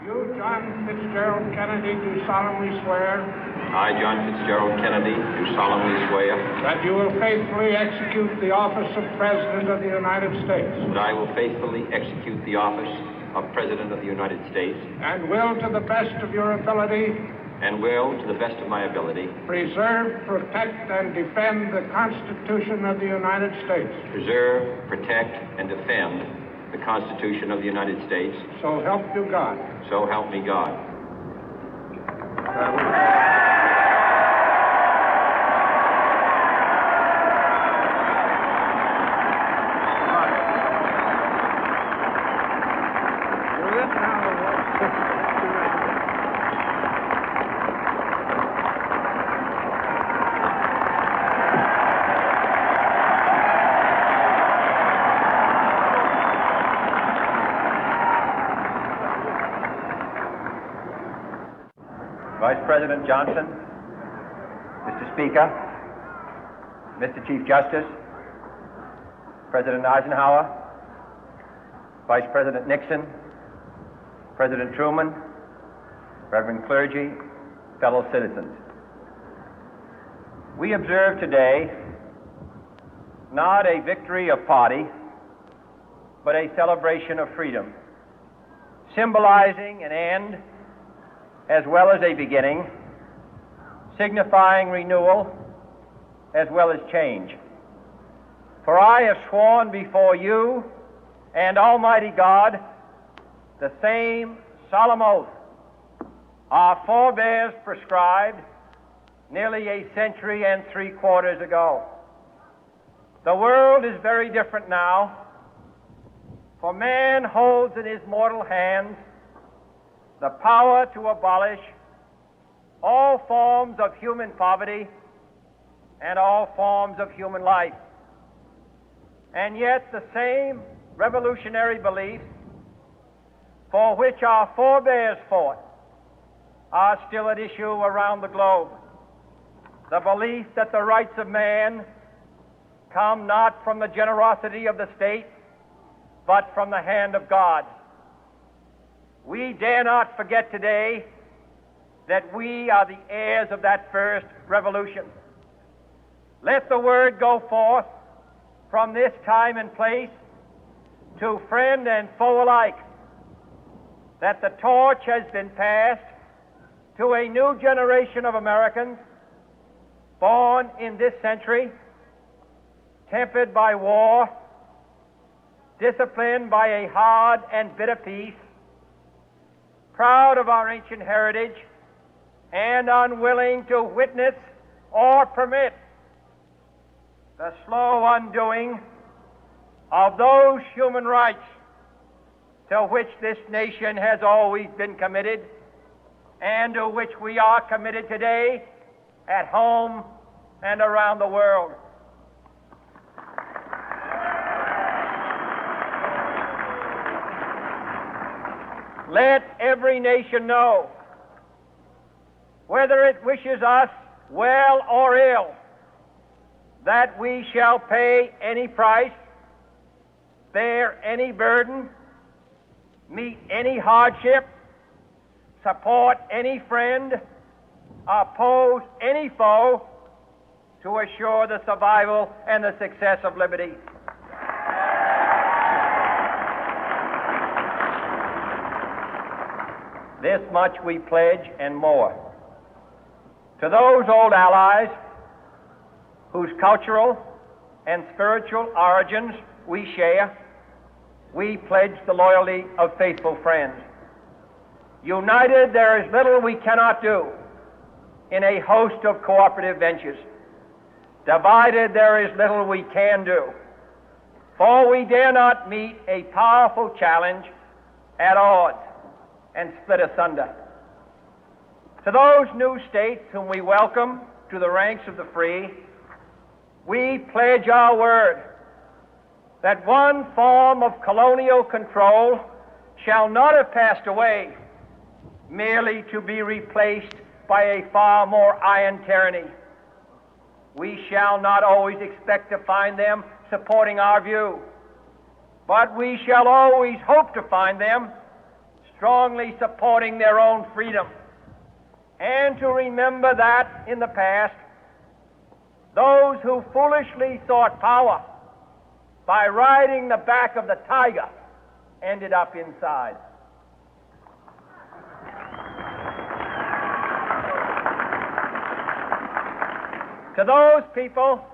You, John Fitzgerald Kennedy, do solemnly swear. I, John Fitzgerald Kennedy, do solemnly swear. That you will faithfully execute the office of President of the United States. That I will faithfully execute the office of President of the United States. And will, to the best of your ability. And will, to the best of my ability. Preserve, protect, and defend the Constitution of the United States. Preserve, protect, and defend the Constitution of the United States. So help you God. So help me God. Vice President Johnson, Mr. Speaker, Mr. Chief Justice, President Eisenhower, Vice President Nixon, President Truman, Reverend clergy, fellow citizens. We observe today not a victory of party, but a celebration of freedom, symbolizing an end as well as a beginning, signifying renewal as well as change. For I have sworn before you and Almighty God the same solemn oath our forebears prescribed nearly a century and 3/4 ago. The world is very different now, for man holds in his mortal hands the power to abolish all forms of human poverty and all forms of human life. And yet the same revolutionary beliefs for which our forebears fought are still at issue around the globe. The belief that the rights of man come not from the generosity of the state, but from the hand of God. We dare not forget today that we are the heirs of that first revolution. Let the word go forth from this time and place to friend and foe alike that the torch has been passed to a new generation of Americans born in this century, tempered by war, disciplined by a hard and bitter peace, proud of our ancient heritage, and unwilling to witness or permit the slow undoing of those human rights to which this nation has always been committed and to which we are committed today at home and around the world. Let every nation know, whether it wishes us well or ill, that we shall pay any price, bear any burden, meet any hardship, support any friend, oppose any foe to assure the survival and the success of liberty. This much we pledge and more. To those old allies whose cultural and spiritual origins we share, we pledge the loyalty of faithful friends. United, there is little we cannot do in a host of cooperative ventures. Divided, there is little we can do, for we dare not meet a powerful challenge at odds and split asunder. To those new states whom we welcome to the ranks of the free, we pledge our word that one form of colonial control shall not have passed away, merely to be replaced by a far more iron tyranny. We shall not always expect to find them supporting our view, but we shall always hope to find them strongly supporting their own freedom, and to remember that in the past, those who foolishly sought power by riding the back of the tiger ended up inside. To those people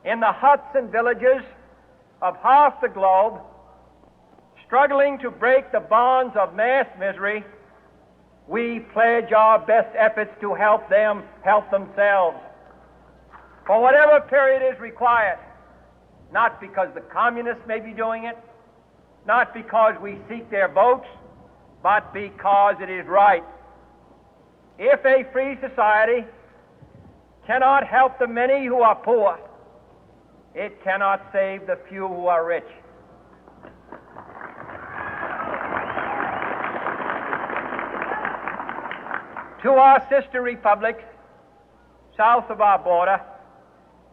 in the huts and villages of half the globe struggling to break the bonds of mass misery, we pledge our best efforts to help them help themselves for whatever period is required, not because the communists may be doing it, not because we seek their votes, but because it is right. If a free society cannot help the many who are poor, it cannot save the few who are rich. To our sister republics south of our border,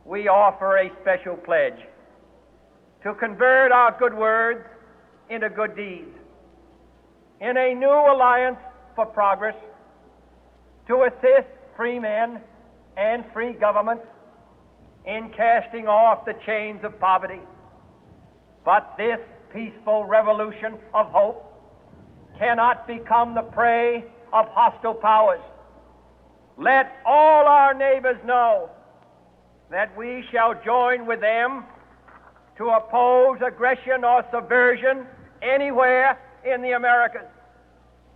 we offer a special pledge to convert our good words into good deeds, in a new alliance for progress, to assist free men and free governments in casting off the chains of poverty. But this peaceful revolution of hope cannot become the prey of hostile powers. Let all our neighbors know that we shall join with them to oppose aggression or subversion anywhere in the Americas.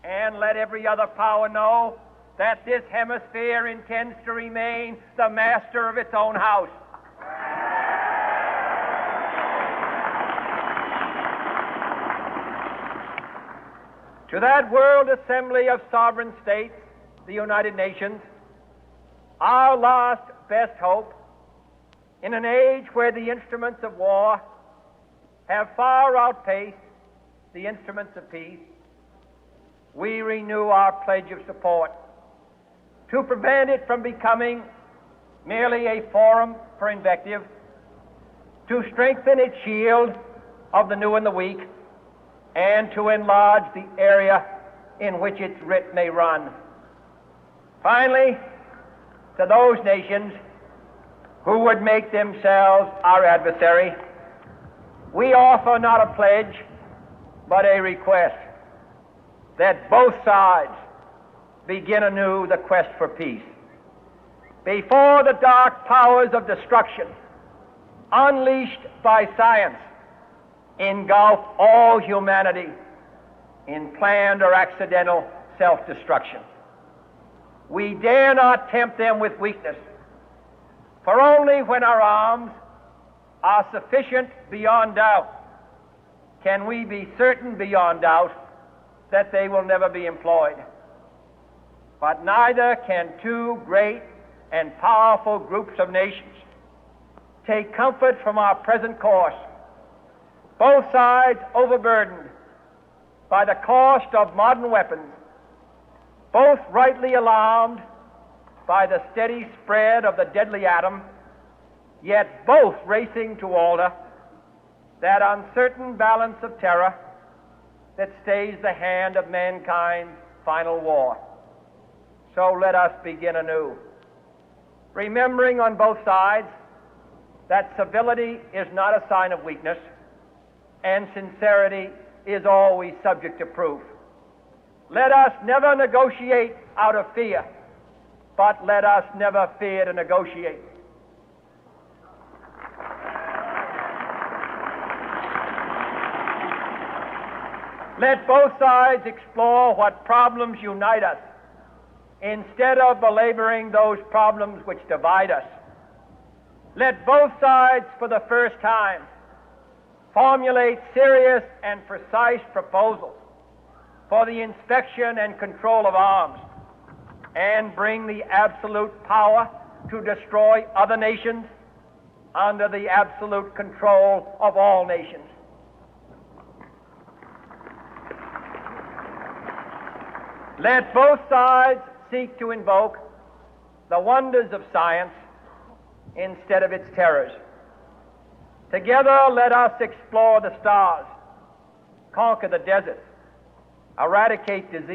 And let every other power know that this hemisphere intends to remain the master of its own house. To that World Assembly of Sovereign States, the United Nations, our last best hope, in an age where the instruments of war have far outpaced the instruments of peace, we renew our pledge of support to prevent it from becoming merely a forum for invective, to strengthen its shield of the new and the weak, and to enlarge the area in which its writ may run. Finally, to those nations who would make themselves our adversary, we offer not a pledge, but a request that both sides begin anew the quest for peace. Before the dark powers of destruction, unleashed by science, engulf all humanity in planned or accidental self-destruction, we dare not tempt them with weakness, for only when our arms are sufficient beyond doubt can we be certain beyond doubt that they will never be employed. But neither can two great and powerful groups of nations take comfort from our present course, both sides overburdened by the cost of modern weapons, both rightly alarmed by the steady spread of the deadly atom, yet both racing to alter that uncertain balance of terror that stays the hand of mankind's final war. So let us begin anew, remembering on both sides that civility is not a sign of weakness, and sincerity is always subject to proof. Let us never negotiate out of fear, but let us never fear to negotiate. Let both sides explore what problems unite us, instead of belaboring those problems which divide us. Let both sides, for the first time, formulate serious and precise proposals for the inspection and control of arms, and bring the absolute power to destroy other nations under the absolute control of all nations. Let both sides seek to invoke the wonders of science instead of its terrors. Together, let us explore the stars, conquer the deserts, eradicate disease